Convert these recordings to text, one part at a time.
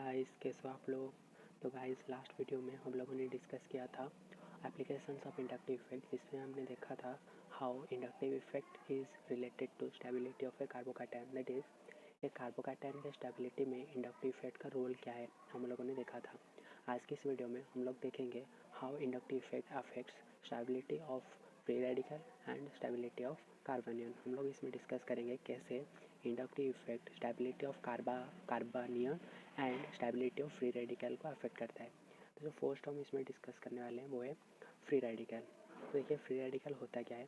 Guys, कैसे हो आप लोग। तो गाइस, लास्ट वीडियो में हम लोगों ने डिस्कस किया था एप्लीकेशंस ऑफ इंडक्टिव इफेक्ट, जिसमें हमने देखा था how inductive effect is related to stability of a carbocation. That is एक कार्बोकैटायन के स्टेबिलिटी में इंडक्टिव इफेक्ट का रोल क्या है, हम लोगों ने देखा था। आज की इस वीडियो में हम लोग देखेंगे how inductive effect affects stability of free radical and stability of carbanion. हम लोग इसमें डिस्कस करेंगे कैसे inductive effect stability of carbanion and stability of free radical को अफेक्ट करता है। तो जो फर्स्ट हम इसमें डिस्कस करने वाले हैं वो है फ्री रेडिकल। तो देखिए, फ्री रेडिकल होता क्या है।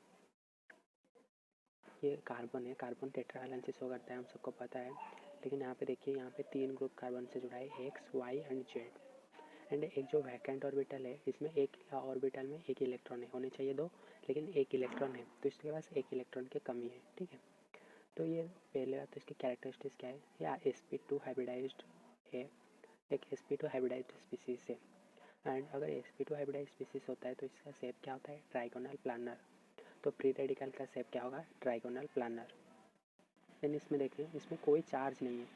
ये कार्बन है, कार्बन टेट्रावैलेंस से शो करता है, हम सबको पता है। लेकिन यहाँ पे देखिए, यहाँ पे 3 ग्रुप कार्बन से जुड़ा है, X, Y and Z. And एक जो वैकेंट ऑर्बिटल है, इसमें एक ऑर्बिटल में एक इलेक्ट्रॉन है, होने चाहिए 2, लेकिन एक इलेक्ट्रॉन है, तो इसके पास एक इलेक्ट्रॉन की कमी है। ठीक है, तो ये पहले बात, तो इसकी कैरेक्टरिस्टिक्स क्या है। या sp2 हाइब्रिडाइज्ड है, एक sp2 हाइब्रिडाइज्ड स्पीसीज है। एंड अगर sp2 हाइब्रिडाइज्ड स्पीसीज होता है तो इसका शेप क्या होता है, ट्राइगोनल प्लानर। तो फ्री रेडिकल का शेप क्या होगा, ट्राइगोनल प्लानर। देन इसमें देखें, इसमें कोई चार्ज नहीं है,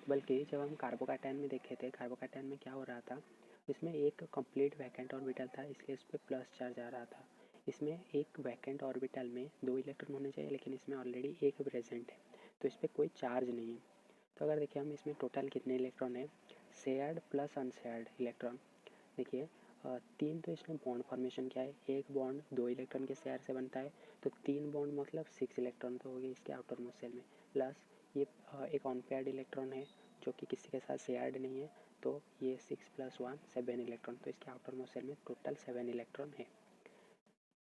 बल्कि जब हम कार्बोकैटायन में देखे थे, कार्बोकैटायन में क्या हो रहा था, इसमें एक कंप्लीट वैकेंट ऑर्बिटल था, इसलिए इस पर प्लस चार्ज आ रहा था। इसमें एक वैकेंट ऑर्बिटल में 2 इलेक्ट्रॉन होने चाहिए, लेकिन इसमें ऑलरेडी एक प्रेजेंट है, तो इस पर कोई चार्ज नहीं है। तो अगर देखिए हम इसमें टोटल कितने इलेक्ट्रॉन है, शेयर्ड प्लस अनशेयर्ड इलेक्ट्रॉन। देखिए 3 तो इसमें बॉन्ड फॉर्मेशन क्या है, एक बॉन्ड 2 इलेक्ट्रॉन के शेयर से बनता है, तो 3 बॉन्ड मतलब 6 इलेक्ट्रॉन तो हो गए इसके आउटर मोस्ट शेल में। प्लस ये एक अनपेयर्ड इलेक्ट्रॉन है जो कि किसी के साथ शेयर्ड नहीं है, तो ये 6 + 1 7 इलेक्ट्रॉन, तो इसके आउटर मोस्ट शेल में टोटल 7 इलेक्ट्रॉन है।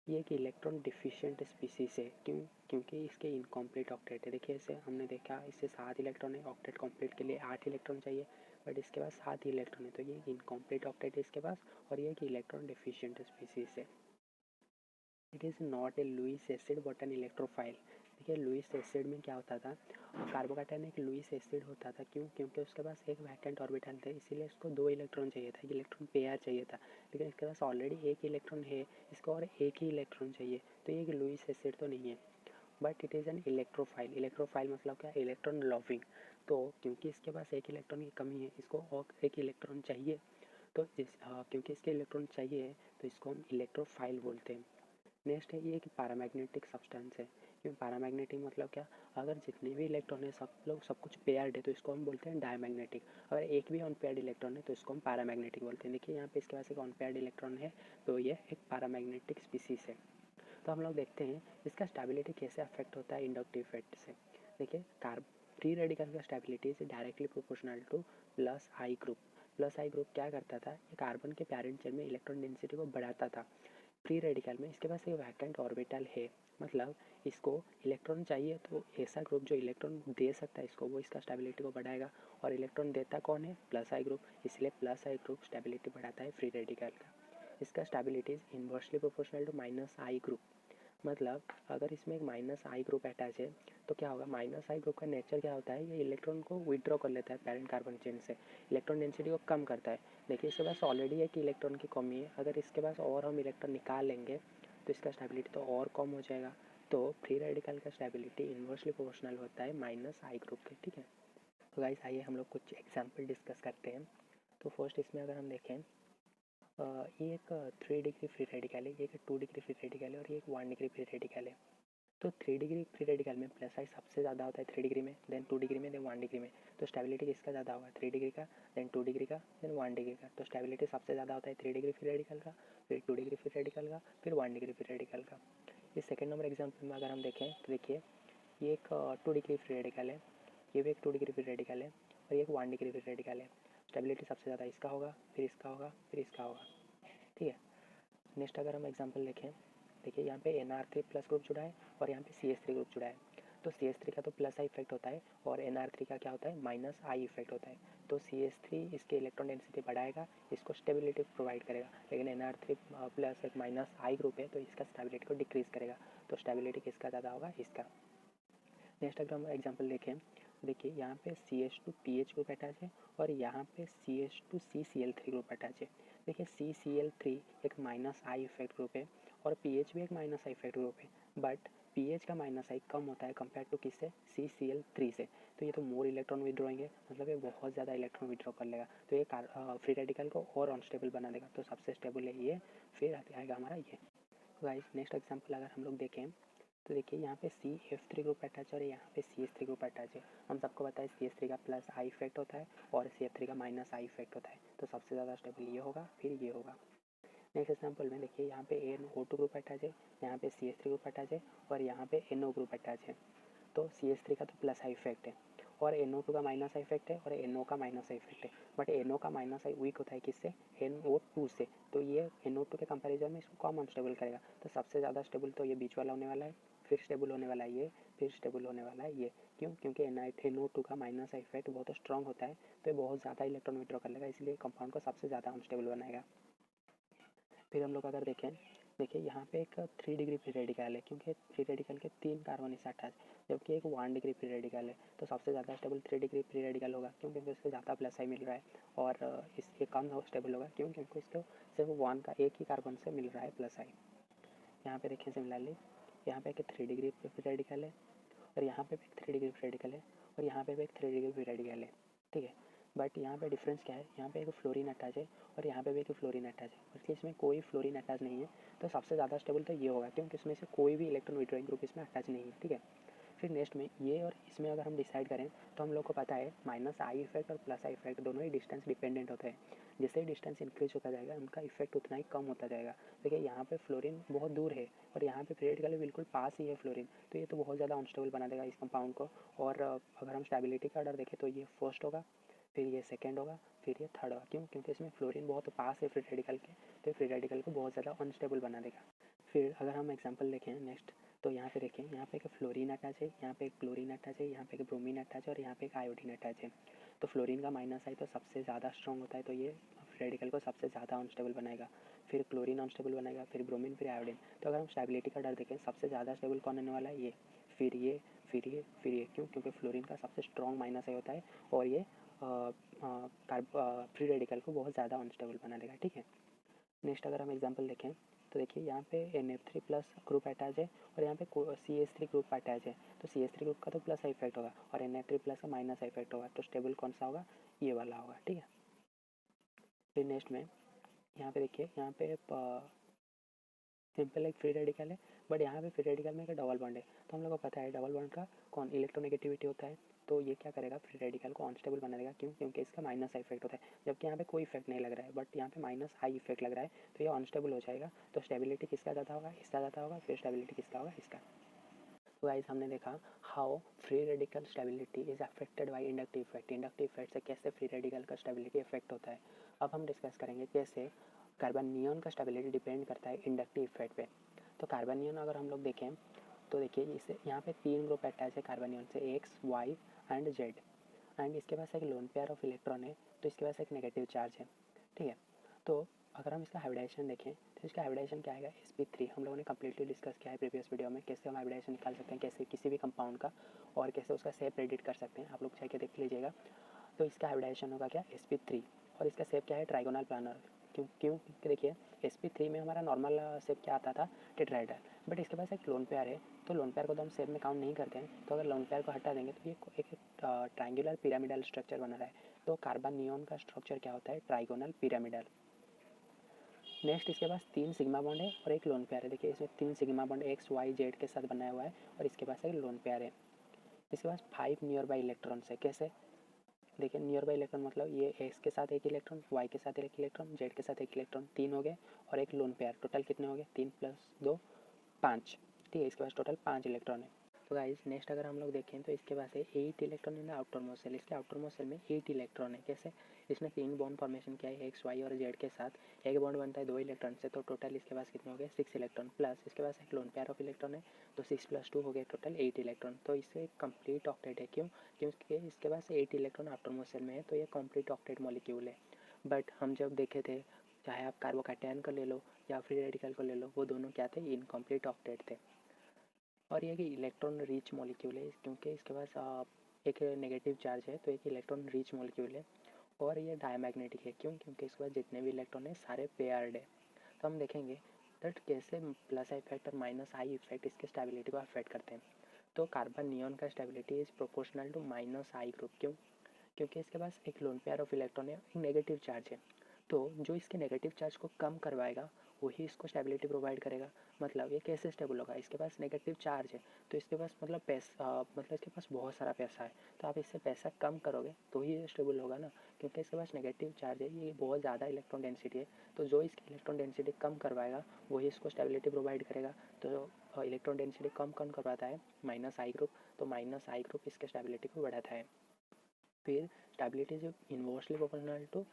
ये एक इलेक्ट्रॉन डिफिशिएंट स्पीसीज है, क्योंकि इसके इनकम्प्लीट ऑक्टेट है। देखिए इसे हमने देखा, इससे 7 इलेक्ट्रॉन है, ऑक्टेट कंप्लीट के लिए 8 इलेक्ट्रॉन चाहिए, बट इसके पास 7 ही इलेक्ट्रॉन है, तो ये इनकम्प्लीट ऑक्टेट है इसके पास, और ये एक इलेक्ट्रॉन डिफिशिएंट स्पीसीज है। It is not a Lewis acid but an electrophile. देखिए लुईस एसिड में क्या होता था, कार्बोकैटायन एक लुईस एसिड होता था, क्योंकि उसके पास एक वैकेंट ऑर्बिटल थे, इसीलिए इसको 2 इलेक्ट्रॉन चाहिए था, एक इलेक्ट्रॉन पेयर चाहिए था। लेकिन इसके पास ऑलरेडी एक इलेक्ट्रॉन है, इसको और एक ही इलेक्ट्रॉन चाहिए, तो ये एक लुईस एसिड तो नहीं है, but it is an electrophile. Electrophile मतलब क्या, इलेक्ट्रॉन लविंग। तो क्योंकि इसके पास एक इलेक्ट्रॉन की कमी है, इसको और एक इलेक्ट्रॉन चाहिए, तो क्योंकि इसके इलेक्ट्रॉन चाहिए, तो इसको हम इलेक्ट्रोफाइल बोलते हैं। नेक्स्ट है, ये एक पैरामैग्नेटिक सब्सटेंस है। क्योंकि पैरामैग्नेटिक मतलब क्या, अगर जितने भी इलेक्ट्रॉन है सब कुछ पेयर्ड है, तो इसको हम बोलते हैं डायमैग्नेटिक। अगर एक भी अनपेयर्ड इलेक्ट्रॉन है तो इसको हम पैरामैग्नेटिक बोलते हैं। देखिए यहाँ पे इसके पास एक अनपेयर्ड इलेक्ट्रॉन है, तो ये एक पैरामैग्नेटिक स्पीसीज है। तो हम लोग देखते हैं इसका स्टेबिलिटी कैसे अफेक्ट होता है इंडक्टिव इफेक्ट से। देखिए फ्री रेडिकल का stability is directly proportional to plus I group. Plus I group क्या करता था, ये कार्बन के पैरेंट चेन में इलेक्ट्रॉन डेंसिटी को बढ़ाता था। फ्री रेडिकल में इसके पास एक वैकेंट ऑर्बिटल है, मतलब इसको इलेक्ट्रॉन चाहिए, तो ऐसा ग्रुप जो इलेक्ट्रॉन दे सकता है इसको, वो इसका स्टेबिलिटी को बढ़ाएगा, और इलेक्ट्रॉन देता कौन है, प्लस आई ग्रुप, इसलिए प्लस आई ग्रुप स्टेबिलिटी बढ़ाता है फ्री रेडिकल का। इसका stability is inversely proportional to minus I group. मतलब अगर इसमें एक माइनस आई ग्रुप अटैच है, तो क्या होगा, माइनस आई ग्रुप का नेचर क्या होता है, ये इलेक्ट्रॉन को विड्रॉ कर लेता है पैरेंट कार्बन चेन से, इलेक्ट्रॉन डेंसिटी को कम करता है। देखिए इसके पास ऑलरेडी एक इलेक्ट्रॉन की कमी है, अगर इसके पास और हम इलेक्ट्रॉन निकाल लेंगे तो इसका स्टेबिलिटी तो और कम हो जाएगा। तो फ्री रेडिकल का स्टेबिलिटी इन्वर्सली प्रोपोर्शनल होता है माइनस आई ग्रुप के। ठीक है, तो गाइस आइए हम लोग कुछ एग्जाम्पल डिस्कस करते हैं। तो फर्स्ट इसमें अगर हम देखें, ये एक 3 डिग्री फ्री रेडिकल है, ये एक 2 डिग्री फ्री रेडिकल है, और ये एक 1 डिग्री फ्री रेडिकल है। तो 3 डिग्री फ्री रेडिकल में प्लस आई सबसे ज़्यादा होता है 3 डिग्री में, देन 2 डिग्री में, देन 1 डिग्री में। तो स्टेबिलिटी किसका ज़्यादा होगा, 3 डिग्री का, देन 2 डिग्री का, देन 1 डिग्री का। तो स्टेबिलिटी सबसे ज़्यादा होता है 3 डिग्री फ्री रेडिकल का, फिर 2 डिग्री फ्री रेडिकल का, फिर 1 डिग्री फ्री रेडिकल का। इस सेकेंड नंबर एग्जाम्पल में अगर हम देखें, तो देखिए ये एक 2 डिग्री फ्री रेडिकल है, ये भी एक 2 डिग्री फ्री रेडिकल है, और ये एक 1 डिग्री फ्री रेडिकल है। स्टेबिलिटी सबसे ज़्यादा इसका होगा, फिर इसका होगा, फिर इसका होगा। ठीक है, नेक्स्ट अगर हम एग्जांपल देखें, देखिए यहाँ पे NR3 प्लस ग्रुप जुड़ा है, और यहाँ पे CH3 ग्रुप जुड़ा है। तो CH3 का तो प्लस आई इफेक्ट होता है, और NR3 का क्या होता है, माइनस आई इफेक्ट होता है। तो CH3 इसके इलेक्ट्रॉन डेंसिटी बढ़ाएगा, इसको स्टेबिलिटी प्रोवाइड करेगा, लेकिन NR3 प्लस एक माइनस आई ग्रुप है, तो इसका स्टेबिलिटी को डिक्रीज करेगा। तो स्टेबिलिटी किसका ज़्यादा होगा, इसका। नेक्स्ट अगर हम एग्जाम्पल देखें, देखिए यहाँ पे CH2PH ग्रुप अटैच है, और यहाँ पे CH2CCl3 ग्रुप अटैच है। देखिए CCl3 एक माइनस आई इफेक्ट ग्रुप है, और PH भी एक माइनस आई इफेक्ट ग्रुप है, बट पीएच का माइनस आई कम होता है कंपेयर टू किससे, CCl3 से, तो ये तो मोर इलेक्ट्रॉन विड्रॉइंग है, मतलब ये बहुत ज़्यादा इलेक्ट्रॉन विड्रॉ कर लेगा, तो ये फ्री रेडिकल को और अनस्टेबल बना देगा। तो सबसे स्टेबल है ये, फिर आएगा हमारा ये। तो गाइस नेक्स्ट एग्जाम्पल अगर हम लोग देखें तो देखिए यहाँ पे CF3 ग्रुप अटैच और यहाँ पे CH3 ग्रुप अटैच है। हम सबको पता है CH3 का प्लस आई इफेक्ट होता है और CF3 का माइनस आई इफेक्ट होता है, तो सबसे ज़्यादा स्टेबल ये होगा, फिर ये होगा। नेक्स्ट एग्जाम्पल में देखिए यहाँ पे NO2 ग्रुप अटैच है, यहाँ पे CH3 ग्रुप अटैच है और यहाँ पे NO ग्रुप अटैच है। तो CH3 का तो प्लस आई इफेक्ट है और NO2 का माइनस आई इफेक्ट है और NO का माइनस आई इफेक्ट है, बट NO का माइनस आई वीक होता है किससे, NO2 से, तो ये NO2 के कंपैरिजन में इसको कम अनस्टेबल करेगा। तो सबसे ज़्यादा स्टेबल तो ये बीच वाला होने वाला है, फिर स्टेबल होने वाला है ये, फिर स्टेबल होने वाला है ये। क्यों? क्योंकि NO2 का माइनस आई इफेक्ट बहुत स्ट्रॉन्ग होता है, तो ये बहुत ज़्यादा इलेक्ट्रॉन विड्रॉ कर लेगा, इसलिए कंपाउंड को सबसे ज़्यादा अनस्टेबल बनाएगा। फिर हम लोग अगर देखें, देखिए यहाँ पे एक 3 डिग्री फ्री रेडिकल है, क्योंकि फ्री रेडिकल के 3 कार्बन इस अटैच, जबकि एक 1 डिग्री फ्री रेडिकल है, तो सबसे ज़्यादा स्टेबल 3 डिग्री फ्री रेडिकल होगा। क्यों? क्योंकि उसको ज़्यादा प्लस आई मिल रहा है, और इससे कम स्टेबल होगा। क्यों? क्योंकि इसको सिर्फ 1 का एक ही कार्बन से मिल रहा है प्लस आई। यहाँ पे देखिए सिमिलरली यहाँ पे एक 3 डिग्री फ्री रेडिकल है और यहाँ पे भी एक 3 डिग्री फ्री रेडिकल है और यहाँ पे भी एक 3 डिग्री फ्री रेडिकल है, ठीक है। बट यहाँ पे डिफरेंस क्या है, यहाँ पे एक फ्लोरीन अटैच है और यहाँ पे भी एक फ्लोरीन अटैच है, बल्कि इसमें कोई फ्लोरीन अटैच नहीं है, तो सबसे ज़्यादा स्टेबल तो ये होगा, क्योंकि इसमें से कोई भी इलेक्ट्रॉन विड्रॉइंग ग्रुप इसमें अटैच नहीं है, ठीक है। फिर नेक्स्ट में ये और इसमें अगर हम डिसाइड करें तो हम लोग को पता है माइनस आई इफेक्ट और प्लस आई इफेक्ट दोनों ही डिस्टेंस डिपेंडेंट होते हैं। जैसे ही डिस्टेंस इंक्रीज होता जाएगा उनका इफेक्ट उतना ही कम होता जाएगा। देखिए यहाँ पे फ्लोरीन बहुत दूर है और यहाँ पे पीरियडिकली बिल्कुल पास ही है फ्लोरीन, तो ये तो बहुत ज़्यादा अनस्टेबल बना देगा इस कंपाउंड को। और अगर हम स्टेबिलिटी का ऑर्डर देखें तो ये फर्स्ट होगा, फिर ये सेकेंड होगा, फिर ये थर्ड होगा। क्यों? क्योंकि इसमें फ्लोरीन बहुत पास है फ्री रेडिकल के, तो फ्री रेडिकल को बहुत ज़्यादा अनस्टेबल बना देगा। फिर अगर हम एग्जांपल देखें नेक्स्ट, तो यहाँ पे देखें, यहाँ पे एक फ्लोरीन अटैच है, यहाँ पे एक क्लोरीन अटैच है, यहाँ पे एक ब्रोमीन अटैच है और यहाँ पे एक आयोडीन अटैच है। तो फ्लोरीन का माइनस आई तो सबसे ज़्यादा स्ट्रॉन्ग होता है, तो ये रेडिकल को सबसे ज़्यादा अनस्टेबल बनाएगा। फिर क्लोरीन अनस्टेबल बनाएगा, फिर ब्रोमीन, फिर आयोडीन। तो अगर हम स्टेबिलिटी का डर देखें, सबसे ज़्यादा स्टेबल कौन होने वाला है, ये, फिर ये, फिर ये, फिर ये। क्यों? क्योंकि फ्लोरीन का सबसे स्ट्रॉन्ग माइनस आई होता है और ये फ्री रेडिकल को बहुत ज़्यादा अनस्टेबल बना देगा, ठीक है। नेक्स्ट अगर हम एग्जांपल देखें तो देखिए यहाँ पे NF3 प्लस ग्रुप अटैच है और यहाँ पे CH3 ग्रुप अटैच है, तो CH3 ग्रुप का तो प्लस आई इफेक्ट होगा और NF3 प्लस का माइनस आई इफेक्ट होगा, तो स्टेबल कौन सा होगा, ये वाला होगा, ठीक है। फिर नेक्स्ट में यहाँ पे देखिए, यहाँ पे सिंपल एक फ्री रेडिकल है, बट यहाँ पे फ्री रेडिकल में एक डबल बॉन्ड है, तो हम लोग को पता है डबल बॉन्ड का कौन इलेक्ट्रोनेगेटिविटी होता है, तो ये क्या करेगा, फ्री रेडिकल को अनस्टेबल बना देगा। क्यों? क्योंकि इसका माइनस आई इफेक्ट होता है, जबकि यहाँ पे कोई इफेक्ट नहीं लग रहा है, बट यहाँ पे माइनस आई इफेक्ट लग रहा है, तो ये अनस्टेबल हो जाएगा। तो स्टेबिलिटी किसका ज़्यादा होगा, इसका ज़्यादा होगा, फिर स्टेबिलिटी किसका होगा, इसका। तो गाइस हमने देखा how free radical stability is affected by inductive effect. Inductive effect से कैसे फ्री रेडिकल का स्टेबिलिटी इफेक्ट होता है। अब हम डिस्कस करेंगे कैसे कार्बन नियॉन का स्टेबिलिटी डिपेंड करता है इंडक्टिव इफेक्ट पे। तो कार्बन नियॉन अगर हम लोग देखें तो देखिए इसे यहाँ पे 3 ग्रुप अटैच है कार्बन नियॉन से, X, Y and Z, and इसके पास एक लोन पेयर ऑफ इलेक्ट्रॉन है, तो इसके पास एक नेगेटिव चार्ज है, ठीक है। तो अगर हम इसका हाइब्रिडाइजेशन देखें तो इसका हाइब्रिडाइजेशन क्या आएगा, sp3। हम लोगों ने कम्प्लीटली डिस्कस किया है प्रीवियस वीडियो में, कैसे हम हाइब्रिडाइजेशन निकाल सकते हैं, कैसे किसी भी कंपाउंड का, और कैसे उसका शेप प्रेडिक्ट कर सकते हैं, आप लोग जाके देख लीजिएगा। तो इसका हाइब्रिडाइजेशन होगा क्या, sp3, और इसका शेप क्या है, ट्राइगोनल प्लानर। क्यों? क्योंकि देखिए sp3 में हमारा नॉर्मल शेप क्या आता था, टेट्राहेड्रल, बट इसके पास एक लोन पेयर है, तो लोन पेयर को तो हम शेप में काउंट नहीं करते हैं, तो अगर लोन पेयर को हटा देंगे तो ये एक ट्राइंगुलर पिरामिडल स्ट्रक्चर बना रहा है। तो कार्बन नियॉन का स्ट्रक्चर क्या होता है, ट्राइगोनल पिरामिडल। नेक्स्ट इसके पास 3 सिग्मा बॉन्ड है और एक लोन पेयर है। देखिए इसमें 3 sigma bond X, Y, Z के साथ बनाया हुआ है और इसके पास एक लोन पेयर है। इसके पास 5 नियर बाई इलेक्ट्रॉन्स है। कैसे? देखिए नियर बाई इलेक्ट्रॉन मतलब ये एक्स के साथ एक इलेक्ट्रॉन, वाई के साथ एक इलेक्ट्रॉन, जेड के साथ एक इलेक्ट्रॉन, 3 हो गए, और एक लोन पेयर। टोटल कितने हो गए, 3 प्लस 2 5, ठीक है। इसके पास टोटल 5 इलेक्ट्रॉन है। तो गाइस नेक्स्ट अगर हम लोग देखें तो इसके पास है 8 electron in the outermost shell. इसके आउटर मोस्ट सेल में 8 इलेक्ट्रॉन है। कैसे? इसने 3 बॉन्ड फॉर्मेशन किया है एक्स, वाई और जेड के साथ, एक बॉन्ड बनता है 2 इलेक्ट्रॉन से, तो टोटल इसके पास कितने हो गए, 6 इलेक्ट्रॉन, प्लस इसके पास एक लोन पेयर ऑफ इलेक्ट्रॉन है, तो 6 + 2 हो गए टोटल 8 इलेक्ट्रॉन। तो इससे कंप्लीट ऑक्टेट है। क्यों? क्योंकि इसके पास 8 इलेक्ट्रॉन आउटर मोस्ट सेल में है, तो ये कंप्लीट ऑक्टेट मॉलिक्यूल है। बट हम जब देखे थे, चाहे आप कार्बोकैटायन को ले लो या फ्री रेडिकल को ले लो, वो दोनों क्या थे, इनकम्प्लीट ऑक्टेट थे। और ये कि इलेक्ट्रॉन रिच मॉलिक्यूल है, क्योंकि इसके पास एक नेगेटिव चार्ज है, तो एक इलेक्ट्रॉन रिच मॉलिक्यूल है, और ये डायमैग्नेटिक है। क्यों? क्योंकि इसके पास जितने भी इलेक्ट्रॉन है सारे पेयर्ड है। तो हम देखेंगे दैट कैसे प्लस आई इफेक्ट और माइनस आई इफेक्ट इसके स्टेबिलिटी को अफेक्ट करते हैं। तो कार्बन नियॉन का stability is proportional to minus I group. क्यों? क्योंकि इसके पास एक लोन पेयर ऑफ इलेक्ट्रॉन है, एक नेगेटिव चार्ज है। तो जो इसके नेगेटिव चार्ज को कम करवाएगा वही इसको स्टेबिलिटी प्रोवाइड करेगा। मतलब ये कैसे स्टेबल होगा? इसके पास नेगेटिव चार्ज है तो इसके पास मतलब पैसा मतलब इसके पास बहुत सारा पैसा है, तो आप इससे पैसा कम करोगे तो ही ये स्टेबल होगा ना, क्योंकि इसके पास नेगेटिव चार्ज है, ये बहुत ज़्यादा इलेक्ट्रॉन डेंसिटी है। तो जो इसकी इलेक्ट्रॉन डेंसिटी कम करवाएगा वही इसको स्टेबिलिटी प्रोवाइड करेगा। तो इलेक्ट्रॉन डेंसिटी कम कौन करवाता है? Minus I group. तो माइनस आई ग्रुप इसके स्टेबिलिटी को बढ़ाता है। फिर stability is inversely proportional to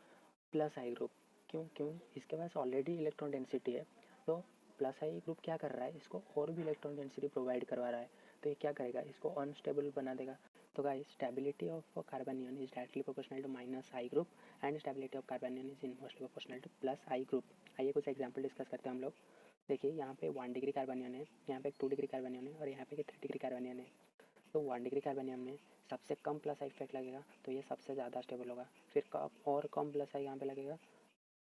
plus I group. क्यों? इसके पास ऑलरेडी इलेक्ट्रॉन डेंसिटी है, तो प्लस आई ग्रुप क्या कर रहा है? इसको और भी इलेक्ट्रॉन डेंसिटी प्रोवाइड करवा रहा है, तो ये क्या करेगा? इसको अनस्टेबल बना देगा। तो guys stability of carbanion is directly proportional to minus I group and stability of carbanion is inversely proportional to plus I group. आइए कुछ एग्जांपल डिस्कस करते हैं हम लोग। देखिए यहाँ पे 1 डिग्री कार्बनियन है, यहाँ पे 2 डिग्री कार्बनियन है और यहाँ पे 3 डिग्री कार्बनियन है। तो 1 डिग्री कार्बनियम में सबसे कम प्लस आई इफेक्ट लगेगा तो ये सबसे ज़्यादा स्टेबल होगा। फिर और कम प्लस आई यहाँ पे लगेगा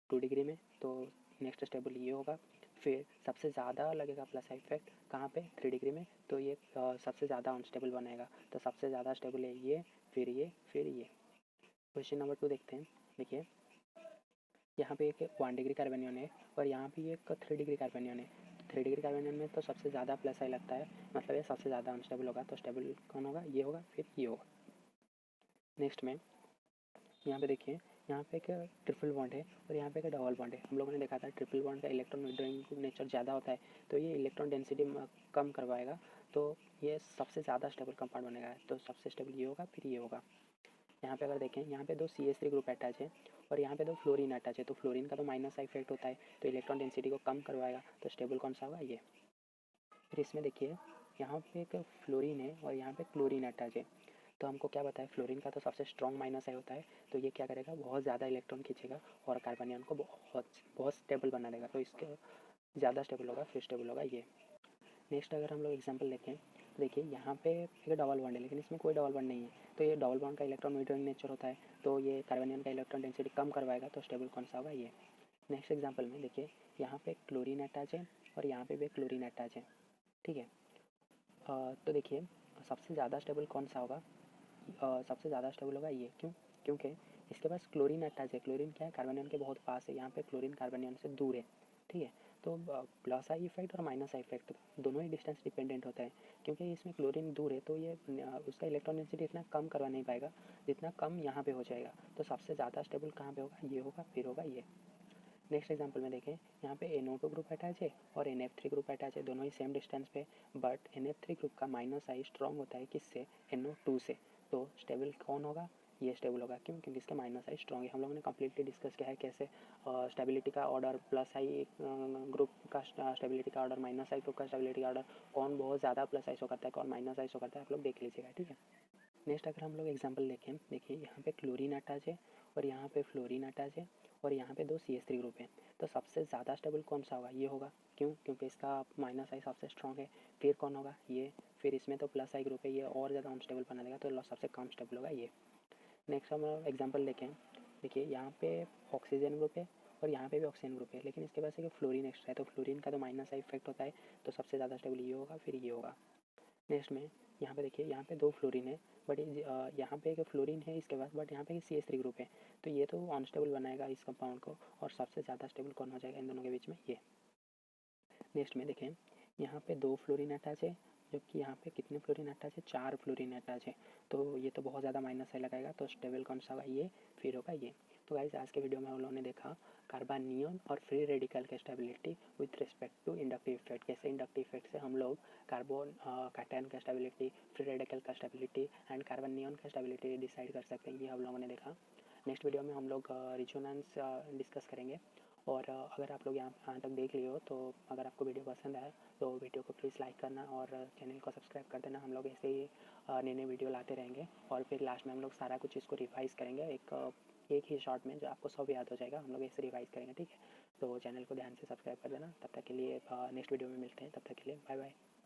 2 डिग्री में, तो नेक्स्ट स्टेबल ये होगा। फिर सबसे ज़्यादा लगेगा प्लस आई इफेक्ट कहाँ पे? 3 डिग्री में, तो ये सबसे ज़्यादा अनस्टेबल बनेगा। तो सबसे ज़्यादा स्टेबल है ये, फिर ये, फिर ये। क्वेश्चन नंबर 2 देखते हैं। देखिए यहाँ पे एक 1 डिग्री कार्बनियन है और यहाँ पे एक 3 डिग्री कार्बनियन है। 3 डिग्री कार्बनियन में तो सबसे ज़्यादा प्लस आई लगता है, मतलब ये सबसे ज़्यादा अनस्टेबल होगा। तो स्टेबल कौन होगा? ये होगा, फिर ये होगा। नेक्स्ट में यहाँ पे देखिए, यहाँ पे एक ट्रिपल बॉन्ड है और यहाँ पे एक डबल बॉन्ड है। हम लोगों ने देखा था ट्रिपल बॉन्ड का इलेक्ट्रॉन विड्रॉइंग नेचर ज़्यादा होता है, तो ये इलेक्ट्रॉन डेंसिटी कम करवाएगा, तो ये सबसे ज़्यादा स्टेबल कंपाउंड बनेगा। तो सबसे स्टेबल ये होगा, फिर ये होगा। यहाँ पे अगर देखें, यहाँ पे 2 CH3 ग्रुप अटैच है और यहाँ पे 2 फ्लोरीन अटैच है, तो फ्लोरीन का तो माइनस इफेक्ट होता है, तो इलेक्ट्रॉन डेंसिटी को कम करवाएगा। तो स्टेबल कौन सा होगा? ये। फिर इसमें देखिए यहाँ पे एक फ्लोरीन है और यहाँ पे क्लोरीन अटैच है, तो हमको क्या बताया? फ्लोरीन का तो सबसे स्ट्रॉन्ग माइनस आई होता है, तो ये क्या करेगा? बहुत ज़्यादा इलेक्ट्रॉन खींचेगा और कार्बनियन को बहुत बहुत स्टेबल बना देगा, तो इसके ज़्यादा स्टेबल होगा, फिर स्टेबल होगा ये। नेक्स्ट अगर हम लोग एग्जांपल देखें तो देखिए यहाँ पे एक डबल बॉन्ड है लेकिन इसमें कोई डबल बॉन्ड नहीं है, तो ये डबल बॉन्ड का इलेक्ट्रॉन विड्रॉइंग नेचर होता है, तो ये कार्बनियन का इलेक्ट्रॉन डेंसिटी कम करवाएगा, तो स्टेबल कौन सा होगा? ये। नेक्स्ट एग्जाम्पल में देखिए यहाँ पे क्लोरीन अटैच है और यहाँ पे भी क्लोरीन अटैच है, ठीक है। तो देखिए सबसे ज़्यादा स्टेबल कौन सा होगा? सबसे ज़्यादा स्टेबल होगा ये। क्यों? क्योंकि इसके पास क्लोरीन अटैच है। क्लोरीन क्या है? कार्बनियन के बहुत पास है, यहाँ पे क्लोरीन कार्बनियन से दूर है, ठीक है। तो प्लस आई इफेक्ट और माइनस आई इफेक्ट दोनों ही डिस्टेंस डिपेंडेंट होता है, क्योंकि इसमें क्लोरीन दूर है तो ये उसका इलेक्ट्रॉन डेंसिटी इतना कम करवा नहीं पाएगा जितना कम यहाँ पे हो जाएगा। तो सबसे ज़्यादा स्टेबल कहाँ पे होगा? ये होगा, फिर होगा ये। नेक्स्ट एग्जांपल में देखें, यहाँ पे NO2 ग्रुप अटैच है और NF3 ग्रुप अटैच है, दोनों ही सेम डिस्टेंस पे, बट NF3 ग्रुप का माइनस आई स्ट्रॉन्ग होता है किससे? NO2 से। तो स्टेबल कौन होगा? ये स्टेबल होगा। क्यों? क्योंकि इसका माइनस आई स्ट्रॉन्ग है। हम लोगों ने कम्प्लीटली डिस्कस किया है कैसे स्टेबिलिटी का ऑर्डर, प्लस आई ग्रुप का स्टेबिलिटी का ऑर्डर, माइनस आई ग्रुप का स्टेबिलिटी का ऑर्डर, कौन बहुत ज़्यादा प्लस आई शो करता है, कौन माइनस आई शो करता है, आप लोग देख लीजिएगा, ठीक है। नेक्स्ट अगर हम लोग एग्जांपल देखें, देखिए यहाँ पे क्लोरीन अटैच है और यहाँ पे फ्लोरीन अटैच है और यहाँ पे 2 CH3 ग्रुप है, तो सबसे ज़्यादा स्टेबल कौन सा होगा? ये होगा। क्यों? क्योंकि इसका माइनस आई सबसे स्ट्रॉन्ग है। फिर कौन होगा? ये। फिर इसमें तो प्लस आई ग्रुप है, ये और ज़्यादा अनस्टेबल बना देगा, तो सबसे कम स्टेबल होगा ये। नेक्स्ट हम एग्जाम्पल देखें, देखिए यहाँ पे ऑक्सीजन ग्रुप है और यहाँ पे भी ऑक्सीजन ग्रुप है, लेकिन इसके पास एक फ्लोरीन एक्स्ट्रा है, तो फ्लोरीन का तो माइनस आई इफेक्ट होता है, तो सबसे ज़्यादा स्टेबल ये होगा, फिर ये होगा। नेक्स्ट में यहाँ पे देखिए, यहाँ पे 2 फ्लोरीन है बट यहाँ पे एक फ्लोरीन है इसके बाद, बट यहाँ पे CH3 ग्रुप है, तो ये तो अनस्टेबल बनाएगा इस कंपाउंड को, और सबसे ज़्यादा स्टेबल कौन हो जाएगा इन दोनों के बीच में? ये। नेक्स्ट में देखें, यहाँ पे 2 फ्लोरीन अटैच है, जबकि यहाँ पे कितने फ्लोरीन अटैच है? 4 फ्लोरीन अटैच है, तो ये तो बहुत ज़्यादा माइनस है लगाएगा, तो स्टेबल कौन सा होगा? ये, फिर होगा ये। तो गाइस आज के वीडियो में हम लोगों ने देखा कार्बनियन और फ्री रेडिकल के stability with respect to inductive effect, कैसे इंडक्टिव इफेक्ट से हम लोग कार्बन कैटायन का स्टेबिलिटी, फ्री रेडिकल का स्टेबिलिटी एंड कार्बनियन का स्टेबिलिटी डिसाइड कर सकते हैं, ये हम लोगों ने देखा। नेक्स्ट वीडियो में हम लोग रिजोनेंस डिस्कस करेंगे। और अगर आप लोग यहाँ तक देख लिए हो, तो अगर आपको वीडियो पसंद आए तो वीडियो को प्लीज़ लाइक करना और चैनल को सब्सक्राइब कर देना। हम लोग ऐसे ही नए नए वीडियो लाते रहेंगे और फिर लास्ट में हम लोग सारा कुछ इसको रिवाइज़ करेंगे एक ही शॉट में, जो आपको सब याद हो जाएगा, हम लोग ऐसे रिवाइज़ करेंगे, ठीक है। तो चैनल को ध्यान से सब्सक्राइब कर देना। तब तक के लिए नेक्स्ट वीडियो में मिलते हैं, तब तक के लिए बाय बाय।